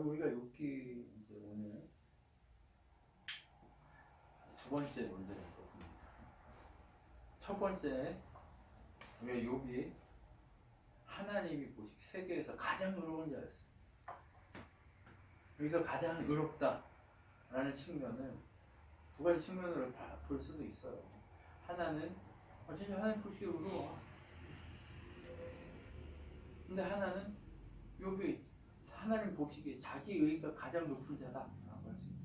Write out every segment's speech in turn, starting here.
우리가 욥기 이제 오늘 두 번째 논제를 봅니다. 첫 번째, 우리가 욥이 하나님이 보시기 세계에서 가장 의로운 자였어요. 여기서 가장 의롭다라는 측면은 두 가지 측면으로 볼 수도 있어요. 하나는 진짜 하나님 보시기에 의로워. 근데 하나는 욥이 하나님 보시기에 자기 의의가 가장 높은 자다라고 할 수 있다.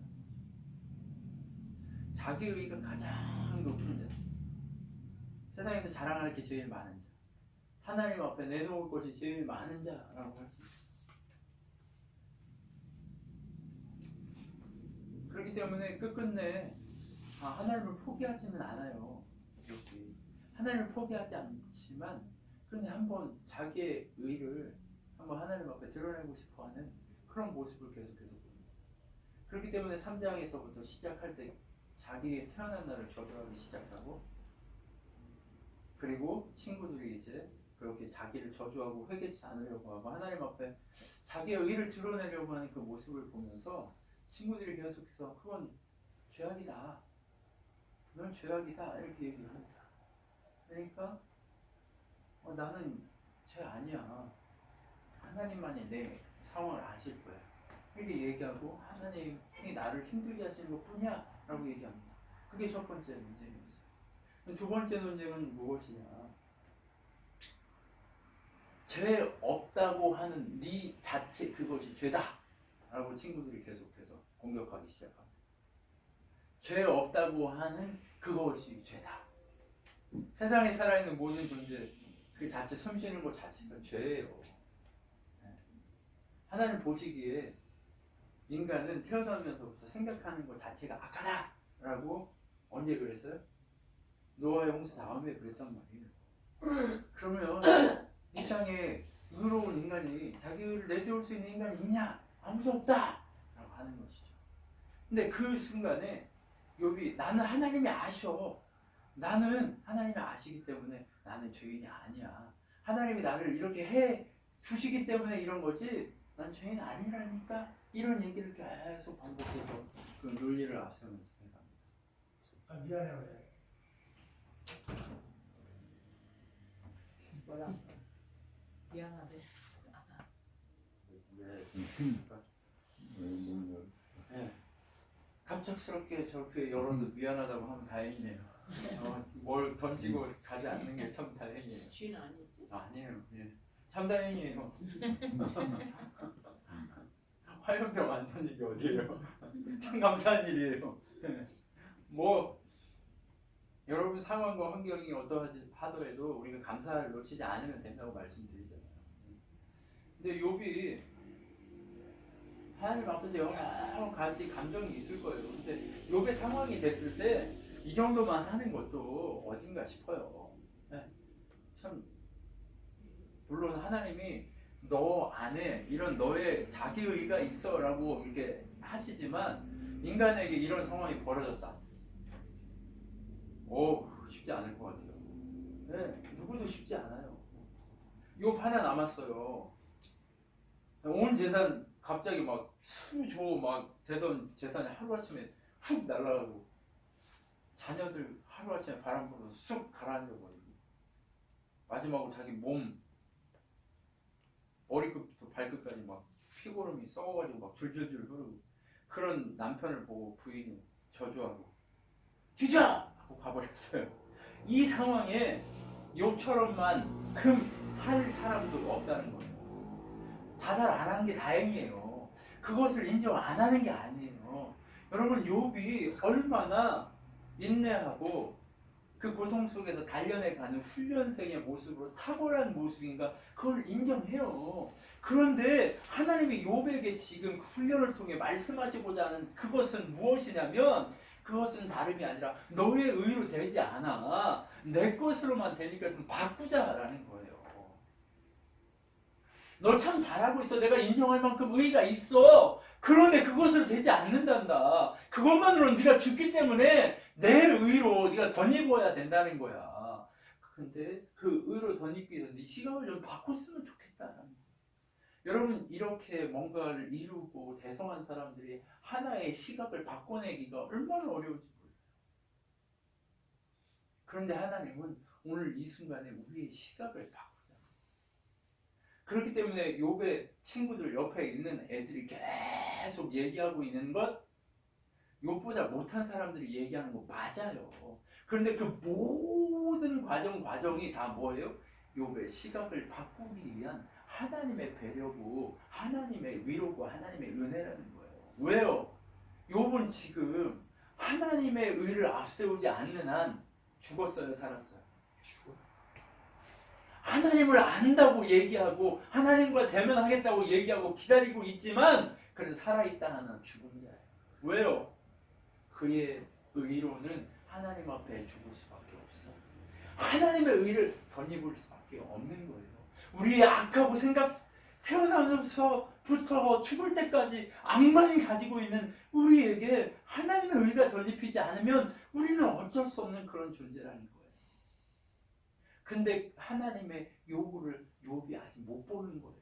자기 의의가 가장 높은 자. 세상에서 자랑할 게 제일 많은 자. 하나님 앞에 내놓을 것이 제일 많은 자라고 할 수 있어요. 그렇기 때문에 끝끝내 하나님을 포기하지는 않아요. 욥이 하나님을 포기하지 않지만 그런데 한번 자기의 의를 한번 하나님 앞에 드러내고 싶어하는 그런 모습을 계속해서 봅니다. 그렇기 때문에 3장에서부터 시작할 때 자기의 태어난 날을 저주하기 시작하고, 그리고 친구들이 이제 그렇게 자기를 저주하고 회개치 않으려고 하고 하나님 앞에 자기의 의를 드러내려고 하는 그 모습을 보면서 친구들이 계속해서 그건 죄악이다, 넌 죄악이다 이렇게 얘기를 합니다. 그러니까 나는 죄 아니야, 하나님만이 내 상황을 아실 거야 이렇게 얘기하고 하나님이 나를 힘들게 하시는 것 뿐이야 라고 얘기합니다. 그게 첫 번째 논쟁이었어요. 두 번째 논쟁은 무엇이냐, 죄 없다고 하는 네 자체 그것이 죄다 라고 친구들이 계속해서 공격하기 시작합니다. 죄 없다고 하는 그것이 죄다. 세상에 살아있는 모든 존재 그 자체 숨쉬는 것 자체가 죄예요. 하나님 보시기에 인간은 태어나면서부터 생각하는 것 자체가 악하다 라고 언제 그랬어요? 노아의 홍수 다음에 그랬단 말이에요. 그러면 이 땅에 의로운 인간이 자기 의를 내세울 수 있는 인간이 있냐? 아무도 없다 라고 하는 것이죠. 근데 그 순간에 욥이 나는 하나님이 아셔, 나는 하나님이 아시기 때문에 나는 죄인이 아니야, 하나님이 나를 이렇게 해 주시기 때문에 이런 거지 난 죄인 아니라니까, 이런 얘기를 계속 반복해서 그 논리를 앞세우면서 해갑니다. 미안해요. 뭐라? 미안하대. 네. 갑작스럽게 저렇게 열어서 미안하다고 하면 다행이네요. 뭘 던지고 가지 않는 게 참 다행이에요. 쥐는 아니지? 아니에요. 예. 참 다행이에요. 화염병 안 던진 게 어디예요? 참 감사한 일이에요. 뭐 여러분 상황과 환경이 어떠하지 하더라도 우리가 감사를 놓치지 않으면 된다고 말씀드리잖아요. 근데 욥이 하나님 앞에서 여러 가지 감정이 있을 거예요. 근데 욥의 상황이 됐을 때 이 정도만 하는 것도 어딘가 싶어요. 네. 참 물론 하나님이 너 안에 이런 너의 자기의가 있어 라고 이렇게 하시지만 인간에게 이런 상황이 벌어졌다, 쉽지 않을 것 같아요. 네, 누구도 쉽지 않아요. 욥 하나 남았어요. 온 재산 갑자기 막 수조 막 되던 재산이 하루아침에 훅 날아가고, 자녀들 하루아침에 바람 불어서 쑥 가라앉아 버리고, 마지막으로 자기 몸 머리끝부터 발끝까지 막 피고름이 썩어가지고 막 줄줄줄 흐르고, 그런 남편을 보고 부인이 저주하고 뒤져! 하고 가버렸어요. 이 상황에 욥처럼만큼 할 사람도 없다는 거예요. 자살 안 한 게 다행이에요. 그것을 인정 안 하는 게 아니에요. 여러분 욥이 얼마나 인내하고 그 고통 속에서 단련해가는 훈련생의 모습으로 탁월한 모습인가, 그걸 인정해요. 그런데 하나님이 욥에게 지금 훈련을 통해 말씀하시고자 하는 그것은 무엇이냐면, 그것은 다름이 아니라 너의 의로 되지 않아, 내 것으로만 되니까 좀 바꾸자라는 거예요. 너 참 잘하고 있어, 내가 인정할 만큼 의의가 있어, 그런데 그것으로 되지 않는단다. 그것만으로는 네가 죽기 때문에 내 의로 네가 덧입어야 된다는 거야. 근데 그 의로 덧입기 위해서 네 시각을 좀 바꿨으면 좋겠다는 거야. 여러분 이렇게 뭔가를 이루고 대성한 사람들이 하나의 시각을 바꿔내기가 얼마나 어려운지 몰라요. 그런데 하나님은 오늘 이 순간에 우리의 시각을 바꾸잖아요. 그렇기 때문에 욥의 친구들 옆에 있는 애들이 계속 얘기하고 있는 것, 욥보다 못한 사람들이 얘기하는 거 맞아요. 그런데 그 모든 과정이 다 뭐예요? 욥의 시각을 바꾸기 위한 하나님의 배려고, 하나님의 위로고, 하나님의 은혜라는 거예요. 왜요? 욥은 지금 하나님의 의를 앞세우지 않는 한 죽었어요, 살았어요? 하나님을 안다고 얘기하고 하나님과 대면하겠다고 얘기하고 기다리고 있지만 그는 살아있다 하는 죽은 자예요. 왜요? 그의 의로는 하나님 앞에 죽을 수밖에 없어요. 하나님의 의를 덧입을 수밖에 없는 거예요. 우리의 악하고 태어나면서부터 죽을 때까지 악만 가지고 있는 우리에게 하나님의 의가 덧입히지 않으면 우리는 어쩔 수 없는 그런 존재라는 거예요. 근데 하나님의 요구를 욥이 아직 못 보는 거예요.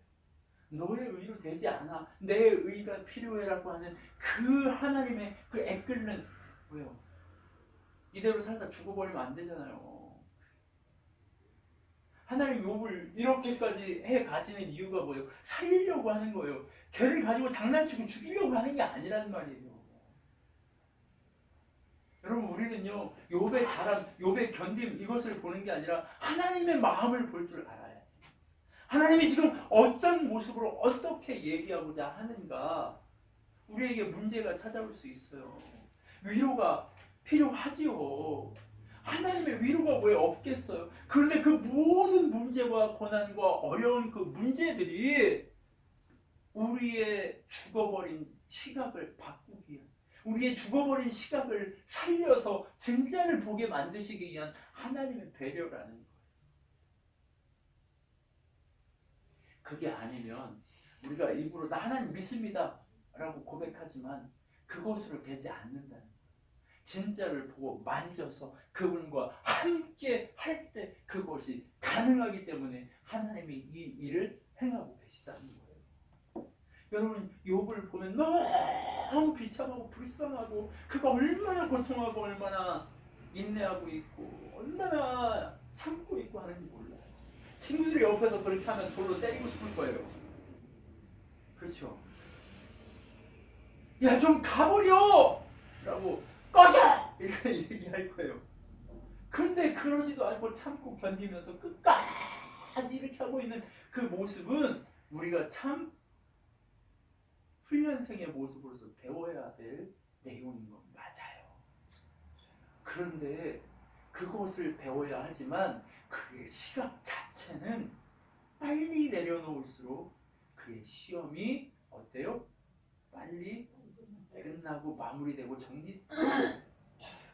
너의 의로 되지 않아. 내 의가 필요해라고 하는 그 하나님의 그 애끓는, 왜요? 이대로 살다 죽어버리면 안 되잖아요. 하나님 욥을 이렇게까지 해 가시는 이유가 뭐예요? 살리려고 하는 거예요. 걔를 가지고 장난치고 죽이려고 하는 게 아니란 말이에요. 여러분 우리는요 욥의 자랑, 욥의 견딤 이것을 보는 게 아니라 하나님의 마음을 볼 줄 알아야 돼요. 하나님이 지금 어떤 모습으로 어떻게 얘기하고자 하는가, 우리에게 문제가 찾아올 수 있어요. 위로가 필요하지요. 하나님의 위로가 왜 없겠어요? 그런데 그 모든 문제와 고난과 어려운 그 문제들이 우리의 죽어버린 시각을 바꾸기 위한, 우리의 죽어버린 시각을 살려서 진짜를 보게 만드시기 위한 하나님의 배려라는 거예요. 그게 아니면 우리가 입으로 나 하나님 믿습니다 라고 고백하지만 그것으로 되지 않는다는 거예요. 진짜를 보고 만져서 그분과 함께 할 때 그것이 가능하기 때문에 하나님이 이 일을 행하고 계시다는 거예요. 여러분 욥을 보면 너무 비참하고 불쌍하고 그가 얼마나 고통하고 얼마나 인내하고 있고 얼마나 참고 있고 하는지 몰라요. 친구들이 옆에서 그렇게 하면 돌로 때리고 싶을 거예요. 그렇죠? 야 좀 가버려! 라고 꺼져! 이렇게 얘기할 거예요. 근데 그러지도 않고 참고 견디면서 끝까지 이렇게 하고 있는 그 모습은 우리가 참 훈련생의 모습으로서 배워야 될 내용인 건 맞아요. 그런데 그것을 배워야 하지만 그의 시각 자체는 빨리 내려놓을수록 그의 시험이 어때요? 빨리 끝나고 마무리되고 정리.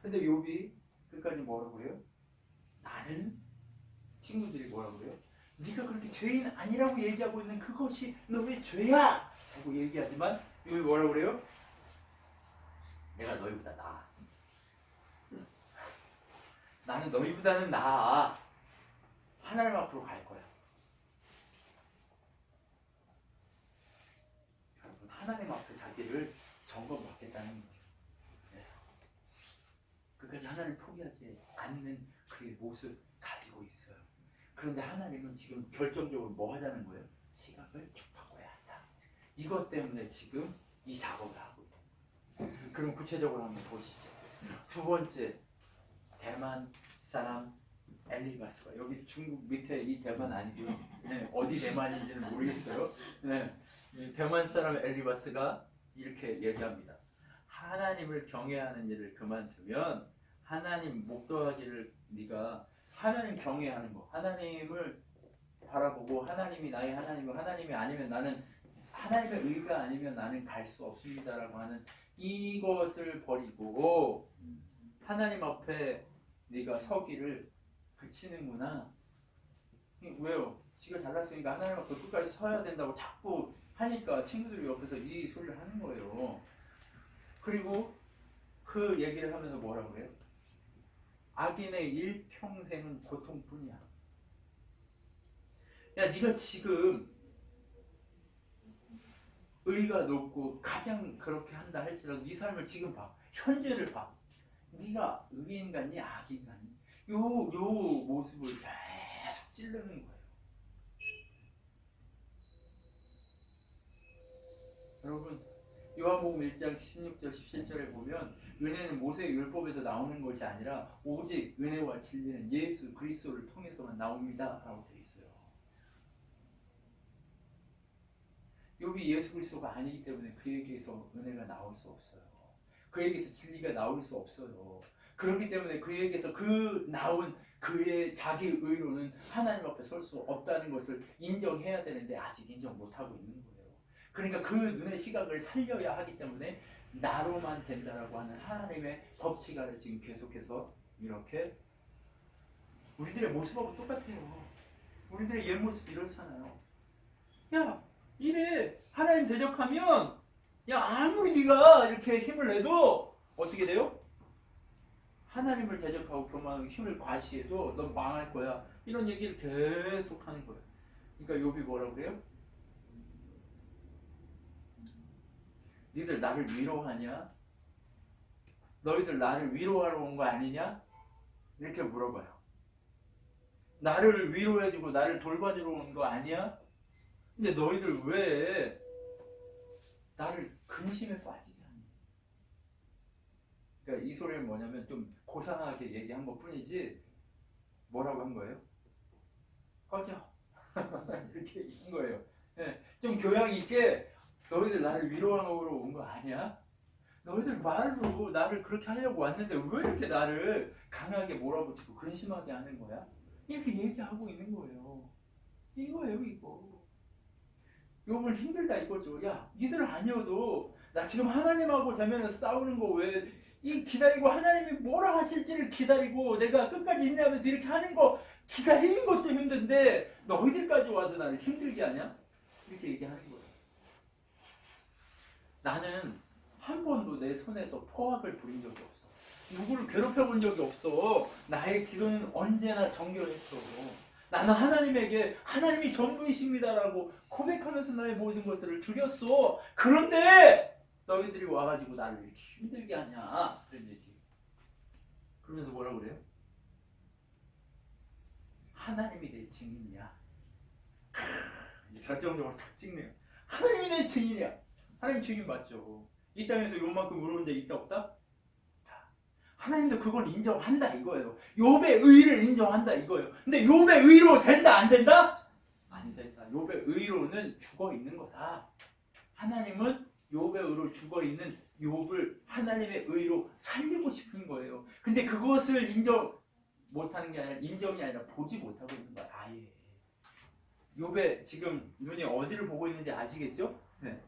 근데 욥이 끝까지 뭐라고 해요? 나는, 친구들이 뭐라고 해요? 네가 그렇게 죄인 아니라고 얘기하고 있는 그것이 너의 죄야! 라고 얘기하지만 욥이 뭐라고 그래요? 내가 너희보다 나아. 나는 너희보다는 나아. 하나님 앞으로 갈 거야. 여러분 하나님 앞에 자기를 점검받겠다는 거예요. 네. 끝까지 하나님 포기하지 않는 그의 모습 가지고 있어요. 그런데 하나님은 지금 결정적으로 뭐 하자는 거예요? 시각을 바꿔야 한다. 이것 때문에 지금 이 작업을 하고 있어요. 그럼 구체적으로 한번 보시죠. 두 번째, 대만 사람 엘리바스가, 여기 중국 밑에 이 대만 아니고요. 네, 어디 대만인지는 모르겠어요. 네, 대만 사람 엘리바스가 이렇게 얘기합니다. 하나님을 경외하는 일을 그만두면 하나님 목도하기를, 네가 하나님 경외하는 거, 하나님을 바라보고 하나님이 나의 하나님이고 하나님이 아니면 나는, 하나님의 의가 아니면 나는 갈 수 없습니다라고 하는 이것을 버리고 하나님 앞에 네가 서기를 그치는구나. 왜요? 지가 잘났으니까 하나님 앞에 끝까지 서야 된다고 자꾸 하니까 친구들이 옆에서 이 소리를 하는 거예요. 그리고 그 얘기를 하면서 뭐라고 해요? 악인의 일평생은 고통뿐이야. 야, 네가 지금 의가 높고 가장 그렇게 한다 할지라도 네 삶을 지금 봐. 현재를 봐. 네가 의인 같니 악인 같니? 요 모습을 계속 찌르는 거예요. 여러분 요한복음 1장 16절 17절에 보면 은혜는 모세의 율법에서 나오는 것이 아니라 오직 은혜와 진리는 예수 그리스도를 통해서만 나옵니다 라고 되어 있어요. 욥이 예수 그리스도가 아니기 때문에 그에게서 은혜가 나올 수 없어요. 그에게서 진리가 나올 수 없어요. 그렇기 때문에 그에게서 그 나온 그의 자기 의로는 하나님 앞에 설 수 없다는 것을 인정해야 되는데 아직 인정 못하고 있는 거예요. 그러니까 그 눈의 시각을 살려야 하기 때문에 나로만 된다라고 하는 하나님의 법칙 아래 지금 계속해서 이렇게 우리들의 모습하고 똑같아요. 우리들의 옛 모습 이렇잖아요. 야 이래 하나님 대적하면 야 아무리 네가 이렇게 힘을 내도 어떻게 돼요? 하나님을 대적하고 교만하고 힘을 과시해도 넌 망할 거야. 이런 얘기를 계속 하는 거예요. 그러니까 욥이 뭐라고 그래요? 니들 나를 위로하냐? 너희들 나를 위로하러 온 거 아니냐? 이렇게 물어봐요. 나를 위로해주고 나를 돌봐주러 온 거 아니야? 근데 너희들 왜 나를 근심에 빠지게 하니? 그러니까 이 소리는 뭐냐면 좀 고상하게 얘기한 것 뿐이지 뭐라고 한 거예요? 꺼져. 이렇게 한 거예요. 네, 좀 교양 있게 너희들 나를 위로하러 온 거 아니야? 너희들 말로 나를 그렇게 하려고 왔는데 왜 이렇게 나를 강하게 몰아붙이고 근심하게 하는 거야? 이렇게 얘기하고 있는 거예요. 이거예요 이거. 욥은 힘들다 이거죠. 야 니들 아니어도 나 지금 하나님하고 대면해서 싸우는 거 왜 이 기다리고 하나님이 뭐라 하실지를 기다리고 내가 끝까지 인내하면서 이렇게 하는 거 기다리는 것도 힘든데 너희들까지 와서 나를 힘들게 하냐? 이렇게 얘기하는 거예요. 나는 한 번도 내 손에서 포악을 부린 적이 없어. 누구를 괴롭혀 본 적이 없어. 나의 기도는 언제나 정결했어. 나는 하나님에게 하나님이 전부이십니다라고 고백하면서 나의 모든 것들을 드렸어. 그런데 너희들이 와가지고 나를 이렇게 힘들게 하냐 그런 얘기. 그러면서 뭐라고 그래요? 하나님이 내 증인이야. 결정적으로 탁 찍네요. 하나님이 내 증인이야. 하나님 증인 맞죠. 이 땅에서 요만큼 물어본 데 있다 없다? 하나님도 그걸 인정한다 이거예요. 욥의 의를 인정한다 이거예요. 근데 욥의 의로 된다 안 된다? 안 된다. 욥의 의로는 죽어 있는 거다. 하나님은 욥의 의로 죽어 있는 욥을 하나님의 의로 살리고 싶은 거예요. 근데 그것을 인정 못하는 게 아니라 인정이 아니라 보지 못하고 있는 거야. 아예. 욥의 지금 눈이 어디를 보고 있는지 아시겠죠? 네.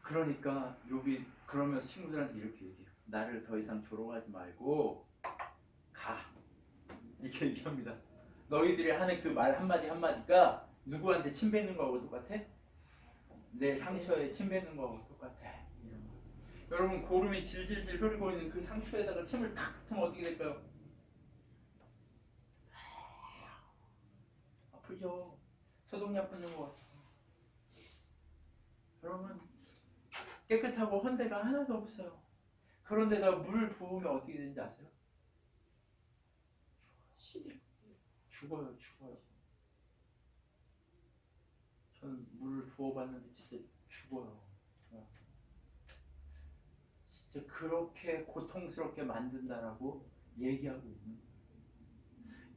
그러니까 욥이 그러면서 친구들한테 이렇게 얘기해요. 나를 더 이상 조롱하지 말고 가. 이렇게 얘기합니다. 너희들이 하는 그 말 한마디 한마디가 누구한테 침 뱉는 거하고 똑같아? 내 상처에 침 뱉는 거하고 똑같아. 이런 거. 여러분 고름이 질질질 흐르고 있는 그 상처에다가 침을 탁 뱉으면 어떻게 될까요? 아프죠? 소독약 뿌는 것 같아요. 여러분 깨끗하고 헌데가 하나도 없어요. 그런데다 물을 부으면 어떻게 되는지 아세요? 죽어요. 저는 물을 부어봤는데 진짜 죽어요. 진짜 그렇게 고통스럽게 만든다라고 얘기하고 있는 거예요.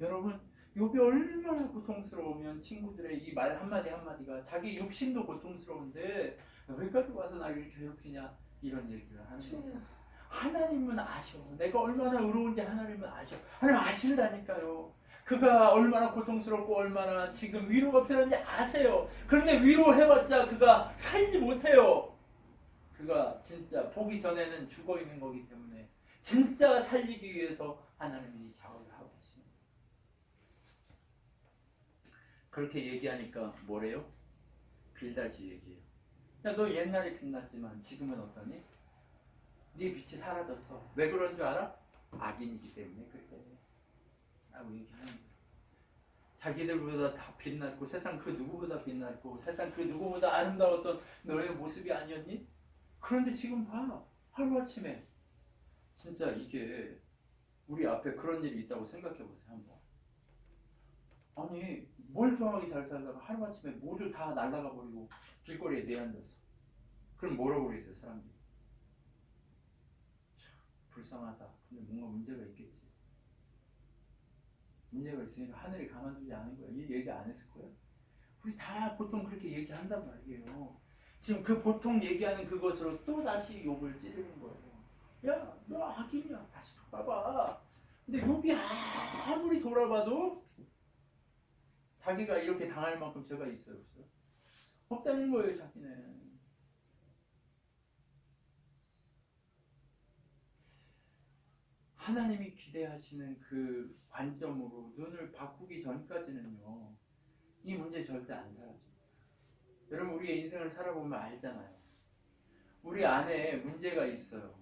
여러분 욥이 얼마나 고통스러우면 친구들의 이 말 한마디 한마디가 자기 육신도 고통스러운데 여기까지 와서 나를 이렇게 괴롭히냐 이런 얘기를 하는 거예요. 하나님은 아셔. 내가 얼마나 의로운지 하나님은 아셔. 하나님 아신다니까요. 그가 얼마나 고통스럽고 얼마나 지금 위로가 필요한지 아세요. 그런데 위로해봤자 그가 살지 못해요. 그가 진짜 보기 전에는 죽어 있는 거기 때문에 진짜 살리기 위해서 하나님이 이 작업을 하고 계시는 거예요. 그렇게 얘기하니까 뭐래요? 빌다시 얘기해요. 야, 너 옛날에 빛났지만 지금은 어떠니? 네 빛이 사라졌어. 왜 그런 줄 알아? 악인이기 때문에 그래. 라고 얘기하는 거예요. 자기들보다 다 빛났고 세상 그 누구보다 빛났고 세상 그 누구보다 아름다웠던 너의 모습이 아니었니? 그런데 지금 봐. 하루아침에 진짜 이게 우리 앞에 그런 일이 있다고 생각해 보세요 한번. 아니 멀쩡하게 잘 살다가 하루아침에 모두 다 날아가 버리고 길거리에 내앉았어. 그럼 뭐라고 그랬어요 사람들이? 참 불쌍하다. 근데 뭔가 문제가 있겠지. 문제가 있으니까 하늘이 가만두지 않은 거야. 이 얘기 안 했을 거야. 우리 다 보통 그렇게 얘기한단 말이에요. 지금 그 보통 얘기하는 그것으로 또 다시 욕을 찌르는 거예요. 야, 너 악인이야. 다시 돌아봐. 근데 욕이 아무리 돌아봐도 자기가 이렇게 당할 만큼 죄가 있어요, 없어요? 없다는 거예요, 자기는. 하나님이 기대하시는 그 관점으로 눈을 바꾸기 전까지는요, 이 문제 절대 안 사라집니다. 여러분, 우리의 인생을 살아보면 알잖아요. 우리 안에 문제가 있어요.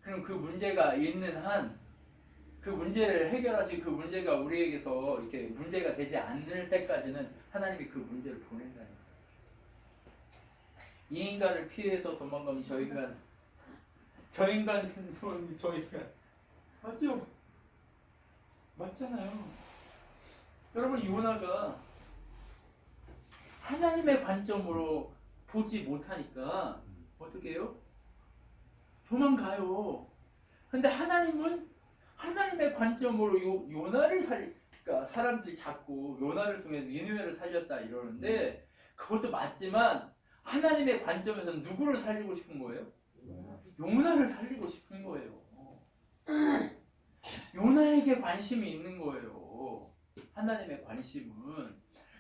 그럼 그 문제가 있는 한, 그 문제를 해결하신 그 문제가 우리에게서 이렇게 문제가 되지 않을 때까지는 하나님이 그 문제를 보낸다는 거예요. 이 인간을 피해서 도망가면 저 인간 맞죠? 맞잖아요. 여러분, 요나가 하나님의 관점으로 보지 못하니까 어떻게 해요? 도망가요. 근데 하나님은 하나님의 관점으로 요나를 그러니까 사람들이 자꾸 요나를 통해서 니느웨를 살렸다 이러는데 그것도 맞지만 하나님의 관점에서는 누구를 살리고 싶은 거예요? 요나를 살리고 싶은 거예요. 요나에게 관심이 있는 거예요. 하나님의 관심은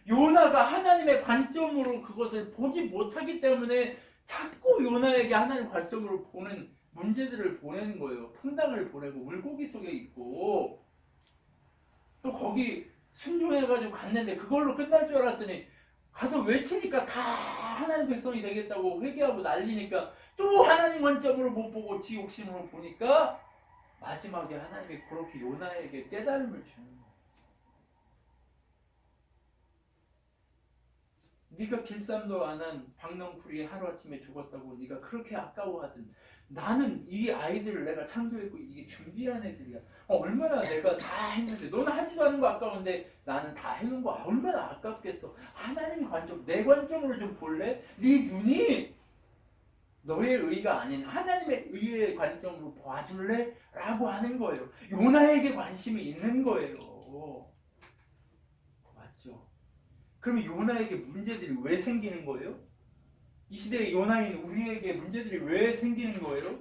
요나가 하나님의 관점으로 그것을 보지 못하기 때문에 자꾸 요나에게 하나님 관점으로 보는 문제들을 보내는 거예요. 풍당을 보내고 물고기 속에 있고 또 거기 순종해가지고 갔는데 그걸로 끝날 줄 알았더니 가서 외치니까 다 하나님 백성이 되겠다고 회개하고 난리니까 또 하나님 관점으로 못 보고 지 욕심으로 보니까 마지막에 하나님이 그렇게 요나에게 깨달음을 주는 거예요. 네가 길쌈도 안 한 박넝쿨이 하루아침에 죽었다고 네가 그렇게 아까워하든 나는 이 아이들을 내가 창조했고 이게 준비한 애들이야. 얼마나 내가 다 했는데 너는 하지도 않은 거 아까운데 나는 다 해놓은 거 얼마나 아깝겠어. 하나님 관점, 내 관점으로 좀 볼래? 네 눈이 너의 의가 아닌 하나님의 의의 관점으로 봐줄래? 라고 하는 거예요. 요나에게 관심이 있는 거예요. 맞죠? 그럼 요나에게 문제들이 왜 생기는 거예요? 이 시대의 요나인 우리에게 문제들이 왜 생기는 거예요?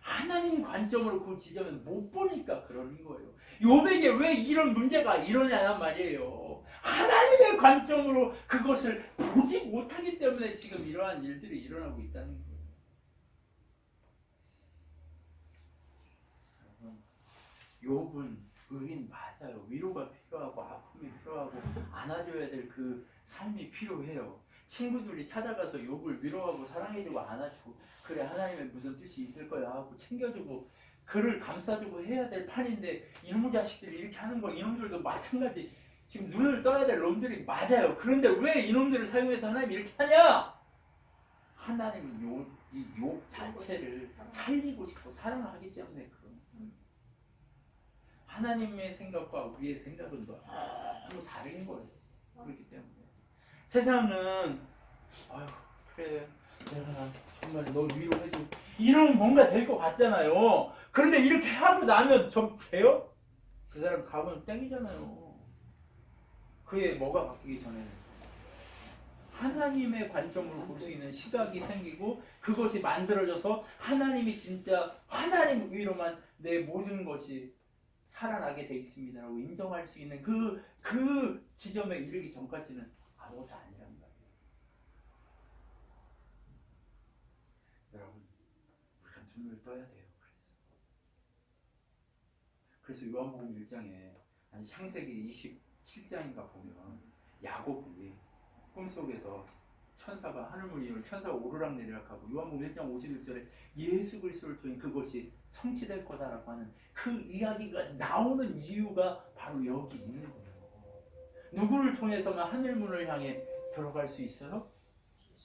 하나님 관점으로 그 지점을 못 보니까 그러는 거예요. 욥에게 왜 이런 문제가 일어나냔 말이에요. 하나님의 관점으로 그것을 보지 못하기 때문에 지금 이러한 일들이 일어나고 있다는 거예요. 욥은 의인 맞아요. 위로가 필요하고 아픔이 필요하고 안아줘야 될 그 삶이 필요해요. 친구들이 찾아가서 욥을 위로하고 사랑해주고 안아주고 그래 하나님의 무슨 뜻이 있을 거야 하고 챙겨주고 그를 감싸주고 해야 될 판인데 이놈의 자식들이 이렇게 하는 거 이놈들도 마찬가지 지금 눈을 떠야 될 놈들이 맞아요. 그런데 왜 이놈들을 사용해서 하나님이 이렇게 하냐? 하나님은 이 욥 자체를 살리고 싶고 사랑하기 때문에 그런 하나님의 생각과 우리의 생각은 너무 다른 거예요. 그렇기 때문에 세상은 아유 그래 내가 정말 너 위로해줘 이러면 뭔가 될 것 같잖아요. 그런데 이렇게 하고 나면 좀 돼요? 그 사람 가면 땡이잖아요. 그게 뭐가 바뀌기 전에 하나님의 관점으로 볼 수 있는 시각이 생기고 그것이 만들어져서 하나님이 진짜 하나님 위로만 내 모든 것이 살아나게 돼 있습니다라고 인정할 수 있는 그 지점에 이르기 전까지는 아무것도 아니란 말이에요. 여러분, 우리가 눈을 떠야 돼요. 그래서 요한복음 1장에 아니 창세기 27장인가 보면 야곱이 꿈속에서 천사가 하늘문 이을 천사가 오르락내리락하고 요한복음 1장 51절에 예수 그리스도를 통해 그것이 성취될 거다라고 하는 그 이야기가 나오는 이유가 바로 여기 있는 거예요. 누구를 통해서만 하늘 문을 향해 들어갈 수 있어요?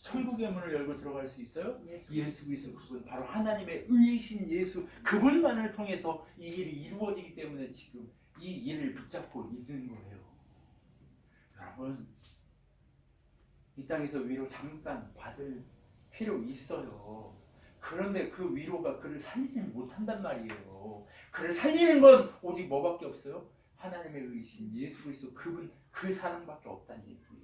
천국의 문을 열고 들어갈 수 있어요? 예수 그리스도, 그분 바로 하나님의 의이신 예수, 그분만을 통해서 이 일이 이루어지기 때문에 지금 이 일을 붙잡고 있는 거예요. 여러분, 이 땅에서 위로 잠깐 받을 필요 있어요. 그런데 그 위로가 그를 살리지 못한단 말이에요. 그를 살리는 건 오직 뭐밖에 없어요? 하나님의 의이신 예수 그리스도, 그분, 그 사랑밖에 없다는 얘기예요.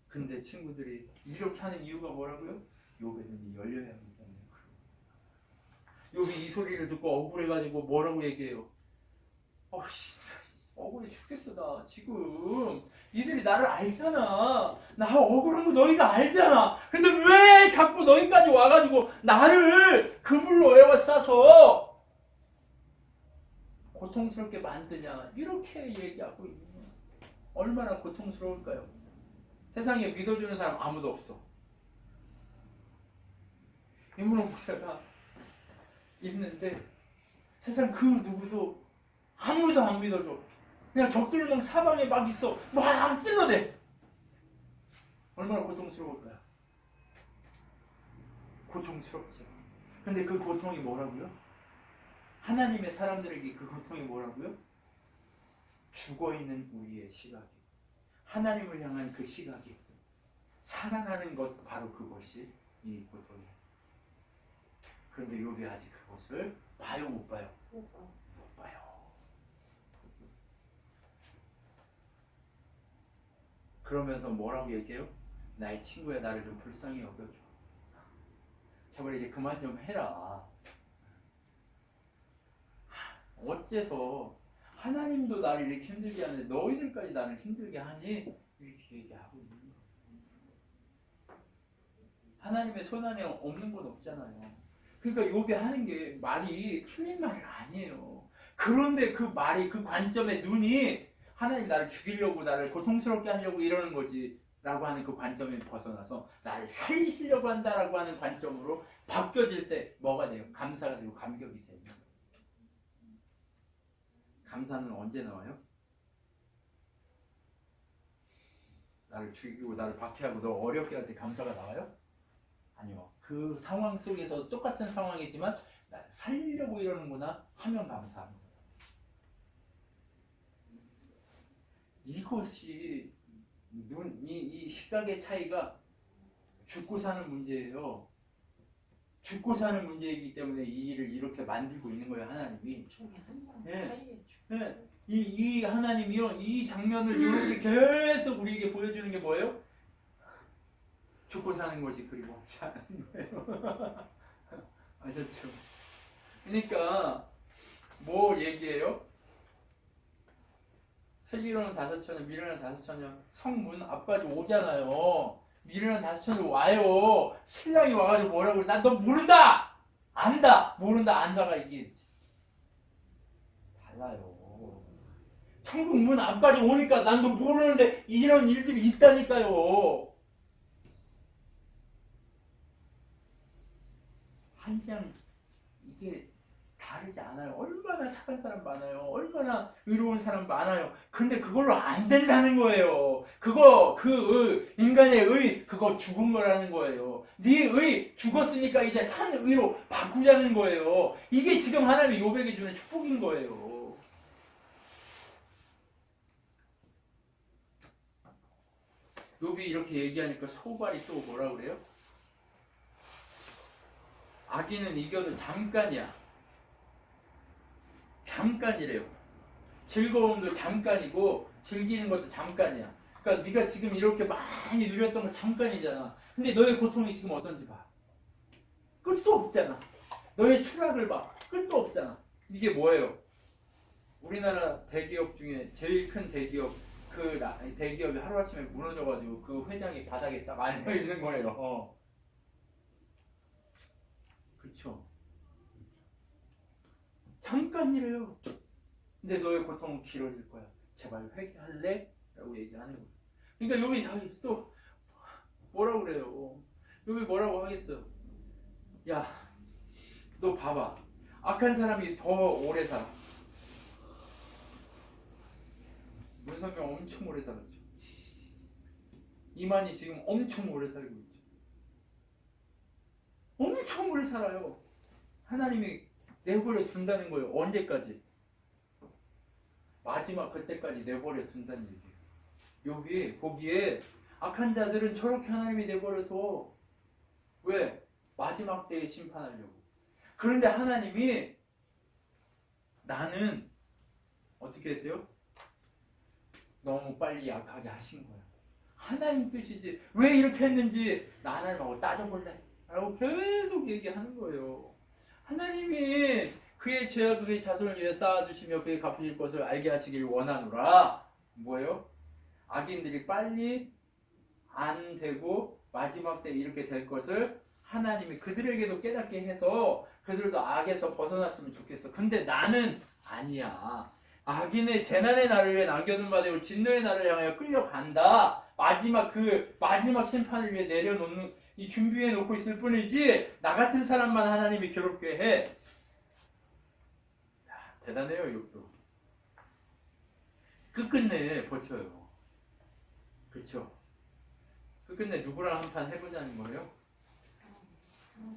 근데 친구들이 이렇게 하는 이유가 뭐라고요? 욥의 눈이 열려야 하기 때문에 그래요. 욥이 이 소리를 듣고 억울해가지고 뭐라고 얘기해요? 억울해 죽겠어. 나 지금 니들이 나를 알잖아. 나 억울한 거 너희가 알잖아. 근데 왜 자꾸 너희까지 와가지고 나를 그물로 에워싸서 고통스럽게 만드냐, 이렇게 얘기하고 있는 거야. 얼마나 고통스러울까요? 세상에 믿어주는 사람 아무도 없어. 임문호 목사가 있는데 세상 그 누구도 아무도 안 믿어줘. 그냥 적들만 사방에 막 있어. 막 찔러대. 얼마나 고통스러울까요? 고통스럽죠. 근데 그 고통이 뭐라고요? 하나님의 사람들에게 그 고통이 뭐라고요? 죽어있는 우리의 시각이, 하나님을 향한 그 시각이 살아나는 것, 바로 그것이 이 고통이에요. 그런데 욥이 아직 그것을 봐요, 못 봐요? 못 봐요. 그러면서 뭐라고 얘기해요? 나의 친구야, 나를 좀 불쌍히 여겨줘. 제발 이제 그만 좀 해라. 어째서 하나님도 나를 이렇게 힘들게 하는데 너희들까지 나를 힘들게 하니? 이렇게 얘기하고 있는 거예요. 하나님의 손 안에 없는 건 없잖아요. 그러니까 욥이 하는 게 말이 틀린 말이 아니에요. 그런데 그 말이, 그 관점의 눈이 하나님 나를 죽이려고, 나를 고통스럽게 하려고 이러는 거지 라고 하는 그 관점에 벗어나서 나를 살리시려고 한다라고 하는 관점으로 바뀌어질 때 뭐가 돼요? 감사가 되고 감격이 돼요. 감사는 언제 나와요? 나를 죽이고 나를 박해하고 너 어렵게 할 때 감사가 나와요? 아니요. 그 상황 속에서 똑같은 상황이지만 나를 살리려고 이러는구나 하면 감사합니다. 이것이 이 시각의 차이가 죽고 사는 문제예요. 죽고 사는 문제이기 때문에 이 일을 이렇게 만들고 있는 거예요, 하나님이. 네. 네. 이 하나님이요, 이 장면을 이렇게 계속 우리에게 보여주는 게 뭐예요? 죽고 사는 것이 그리워하지 않은 거예요. 아셨죠? 그러니까 뭐 얘기해요? 슬기로운 5처녀, 미련한 5처녀, 성문 앞까지 오잖아요. 미련한 5처녀 와요. 신랑이 와가지고 뭐라고 그래? 난 너 모른다! 안다! 모른다, 안다가 이게 달라요. 천국 문 앞까지 오니까 난 너 모르는데 이런 일들이 있다니까요. 한장 이게 다르지 않아요. 얼마나 착한 사람 많아요. 얼마나 의로운 사람 많아요. 근데 그걸로 안 된다는 거예요. 그 인간의 의, 그거 죽은 거라는 거예요. 네 의 죽었으니까 이제 산 의로 바꾸자는 거예요. 이게 지금 하나님이 욥에게 주는 축복인 거예요. 욥이 이렇게 얘기하니까 소발이 또 뭐라 그래요? 악인은 이겨도 잠깐이야. 잠깐이래요. 즐거움도 잠깐이고 즐기는 것도 잠깐이야. 그러니까 네가 지금 이렇게 많이 누렸던 거 잠깐이잖아. 근데 너의 고통이 지금 어떤지 봐. 끝도 없잖아. 너의 추락을 봐. 끝도 없잖아. 이게 뭐예요? 우리나라 대기업 중에 제일 큰 대기업, 그 대기업이 하루아침에 무너져가지고 그 회장이 바닥에 딱 앉아있는 거예요. 그렇죠. 잠깐이래요. 근데 너의 고통은 길어질 거야. 제발 회개할래? 라고 얘기하는 거예요. 그러니까 욥이 자기 또 뭐라고 그래요? 욥이 뭐라고 하겠어요? 야, 너 봐봐. 악한 사람이 더 오래 살아. 문선명 엄청 오래 살았죠. 이만희 지금 엄청 오래 살고 있죠. 엄청 오래 살아요. 하나님이 내버려 둔다는 거예요. 언제까지? 마지막 그때까지 내버려 둔다는 얘기예요. 여기 보기에 악한 자들은 저렇게 하나님이 내버려둬. 왜? 마지막 때에 심판하려고. 그런데 하나님이 나는 어떻게 했대요? 너무 빨리 약하게 하신 거야. 하나님 뜻이지. 왜 이렇게 했는지 나 하나님하고 따져볼래? 라고 계속 얘기하는 거예요. 하나님이 그의 죄와 그의 자손을 위해 쌓아두시며 그의 갚으실 것을 알게 하시길 원하노라. 뭐예요? 악인들이 빨리 안 되고 마지막 때 이렇게 될 것을 하나님이 그들에게도 깨닫게 해서 그들도 악에서 벗어났으면 좋겠어. 근데 나는 아니야. 악인의 재난의 날을 위해 남겨둔 바 되고 진노의 날을 향하여 끌려간다. 마지막 심판을 위해 내려놓는 이 준비해 놓고 있을 뿐이지 나 같은 사람만 하나님이 괴롭게 해. 야, 대단해요. 이것도 끝끝내 버텨요. 그렇죠? 끝끝내 누구랑 한판 해보자는 거예요?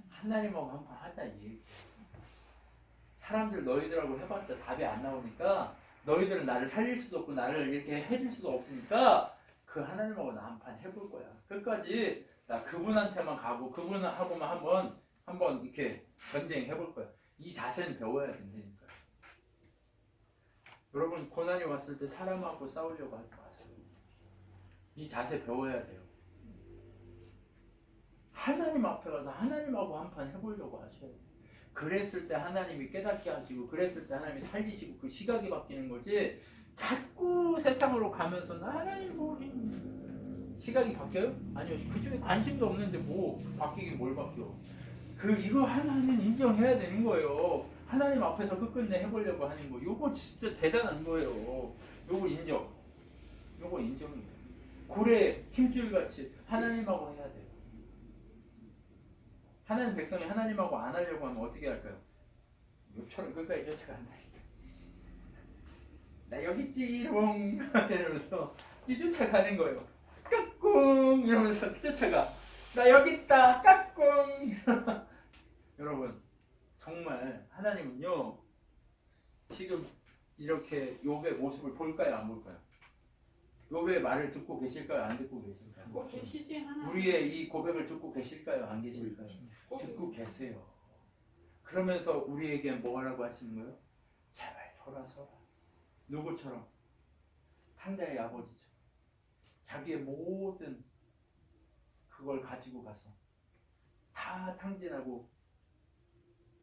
하나님하고 한판 하자 이 얘기. 사람들 너희들하고 해봤자 답이 안 나오니까 너희들은 나를 살릴 수도 없고 나를 이렇게 해줄 수도 없으니까 그 하나님하고 나 한판 해볼 거야. 끝까지 나 그분한테만 가고 그분하고만 한번 이렇게 전쟁 해볼 거야. 이 자세는 배워야 된다니까. 여러분 고난이 왔을 때 사람하고 싸우려고 하지 마세요. 이 자세 배워야 돼요. 하나님 앞에 가서 하나님하고 한판 해보려고 하셔야 돼요. 그랬을 때 하나님이 깨닫게 하시고 그랬을 때 하나님이 살리시고 그 시각이 바뀌는 거지. 자꾸 세상으로 가면서는 하나님 시각이 바뀌어요? 아니요. 그쪽에 관심도 없는데 뭐 바뀌긴 뭘 바뀌어. 이거 하나는 인정해야 되는 거예요. 하나님 앞에서 끝끝내 해보려고 하는 거. 요거 진짜 대단한 거예요. 요거 인정. 요거 인정이에요. 고래 힘줄같이 하나님하고 해야 돼요. 하나님 백성이 하나님하고 안 하려고 하면 어떻게 할까요? 욕처럼 끝까지 쫓아간다니까. 나 여기 있지롱 이러면서 이 쫓아가는 거예요. 까꿍 이러면서 쫓아가. 나 여기 있다 까꿍. 여러분 정말 하나님은요 지금 이렇게 욥의 모습을 볼까요 안 볼까요? 욥의 말을 듣고 계실까요 안 듣고 계실까요? 꼭 계시지 하나. 우리의 이 고백을 듣고 계실까요 안 계실까요? 듣고 계세요. 그러면서 우리에게 뭐라고 하시는 거예요? 제발 돌아서라. 누구처럼? 탕자의 아버지처럼. 자기의 모든 그걸 가지고 가서 다 탕진하고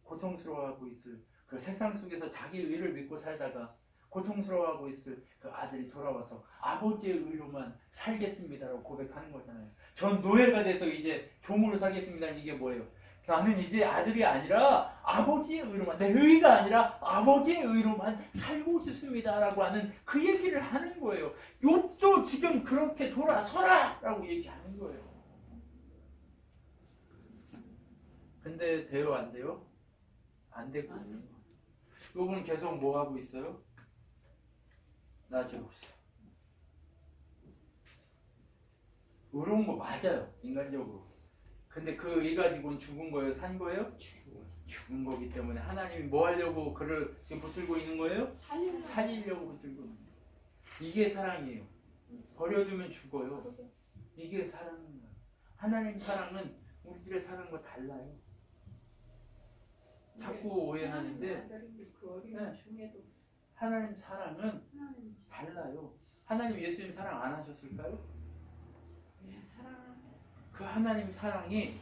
고통스러워하고 있을 그 세상 속에서 자기 의를 믿고 살다가 고통스러워하고 있을 그 아들이 돌아와서 아버지의 의로만 살겠습니다라고 고백하는 거잖아요. 전 노예가 돼서 이제 종으로 살겠습니다. 이게 뭐예요? 나는 이제 아들이 아니라 아버지의 의로만, 내 의가 아니라 아버지의 의로만 살고 싶습니다라고 하는 그 얘기를 하는 거예요. 욥도 지금 그렇게 돌아서라라고 얘기하는 거예요. 근데 돼요 안 돼요? 안 되고 욥은 계속 뭐 하고 있어요? 나 죄 없어. 의로운 거 맞아요 인간적으로. 근데 그 의 가지고는 죽은 거예요? 산 거예요? 죽은 거기 때문에 하나님이 뭐 하려고 그를 지금 붙들고 있는 거예요? 살리려고 붙들고 있는 거예요. 이게 사랑이에요. 버려두면 죽어요. 이게 사랑입니다. 하나님 사랑은 우리들의 사랑과 달라요. 자꾸 오해하는데 네. 하나님 사랑은 달라요. 하나님 예수님 사랑 안 하셨을까요? 그 하나님 사랑이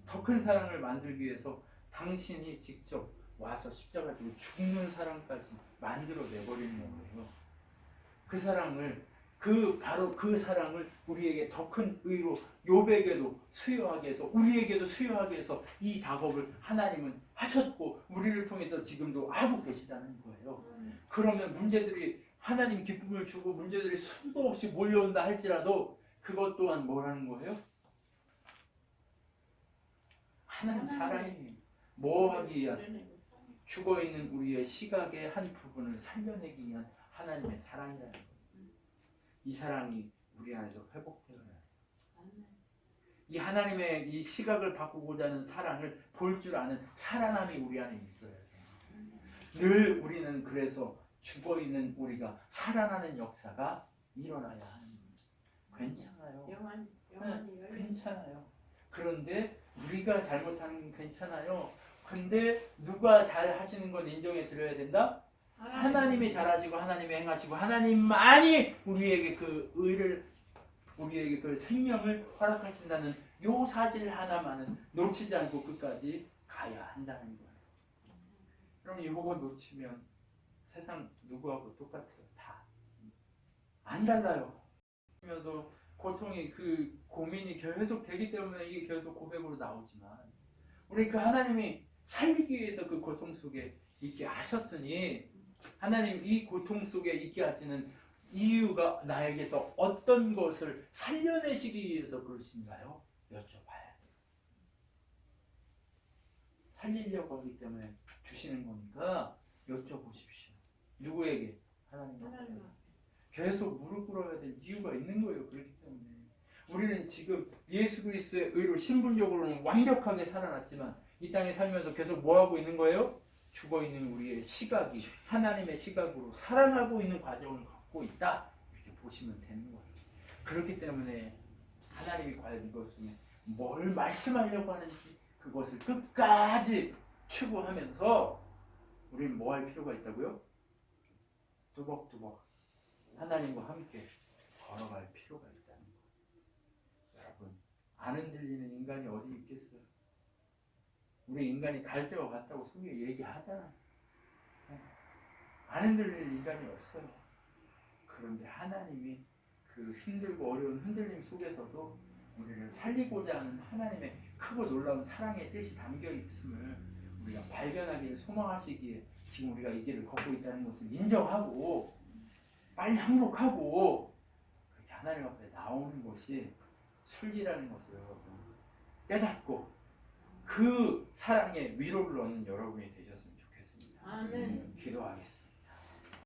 더 큰 사랑을 만들기 위해서 당신이 직접 와서 십자가 지고 죽는 사랑까지 만들어 내버리는 거예요. 그 사랑을 바로 그 사랑을 우리에게 더 큰 의로 욥에게도 수여하게 해서 우리에게도 수여하게 해서 이 작업을 하나님은 하셨고 우리를 통해서 지금도 하고 계시다는 거예요. 그러면 문제들이 하나님 기쁨을 주고 문제들이 수도 없이 몰려온다 할지라도 그것 또한 뭐라는 거예요? 하나님 사랑이에요. 뭐 하기 위한? 죽어있는 우리의 시각의 한 부분을 살려내기 위한 하나님의 사랑이라는 거예요. 이 사랑이 우리 안에서 회복되어야 해요. 이 하나님의 이 시각을 바꾸고자 하는 사랑을 볼 줄 아는 살아남이 우리 안에 있어야 돼요. 늘 우리는 그래서 죽어있는 우리가 살아나는 역사가 일어나야 하는 거예요. 괜찮아요. 괜찮아요. 그런데 우리가 잘못하는 건 괜찮아요. 근데 누가 잘 하시는 건 인정해 드려야 된다? 하나님이 잘하시고 하나님이 행하시고 하나님만이 우리에게 그 의를 우리에게 그 생명을 허락하신다는 요 사실 하나만은 놓치지 않고 끝까지 가야 한다는 거예요. 그럼 이거 놓치면 세상 누구하고 똑같아요. 다 안 달라요. 그러면서 고통이 그 고민이 계속 되기 때문에 이게 계속 고백으로 나오지만 우리 그 하나님이 살리기 위해서 그 고통 속에 있게 하셨으니 하나님 이 고통 속에 있게 하시는 이유가 나에게 또 어떤 것을 살려내시기 위해서 그러신가요? 여쭤봐야 돼요. 살리려고 하기 때문에 주시는 거니까 여쭤보십시오. 누구에게? 하나님께. 계속 무릎 꿇어야 될 이유가 있는 거예요. 그렇기 때문에 우리는 지금 예수 그리스도의 의로 신분적으로는 완벽하게 살아났지만 이 땅에 살면서 계속 뭐 하고 있는 거예요? 죽어있는 우리의 시각이 하나님의 시각으로 살아가고 있는 과정을 갖고 있다. 이렇게 보시면 되는 거예요. 그렇기 때문에 하나님이 과연 이것 중에 뭘 말씀하려고 하는지 그것을 끝까지 추구하면서 우리는 뭐 할 필요가 있다고요? 뚜벅뚜벅 하나님과 함께 걸어갈 필요가 있다는 거예요. 여러분, 안 흔들리는 인간이 어디 있겠어요? 우리 인간이 갈 데가 같다고 성경이 얘기하잖아. 안 흔들리는 인간이 없어요. 그런데 하나님이 그 힘들고 어려운 흔들림 속에서도 우리를 살리고자 하는 하나님의 크고 놀라운 사랑의 뜻이 담겨 있음을 우리가 발견하기를 소망하시기에 지금 우리가 이 길을 걷고 있다는 것을 인정하고 빨리 항복하고 그렇게 하나님 앞에 나오는 것이 순리라는 것을 여러분 깨닫고 그 사랑의 위로를 얻는 여러분이 되셨으면 좋겠습니다. 아멘. 기도하겠습니다.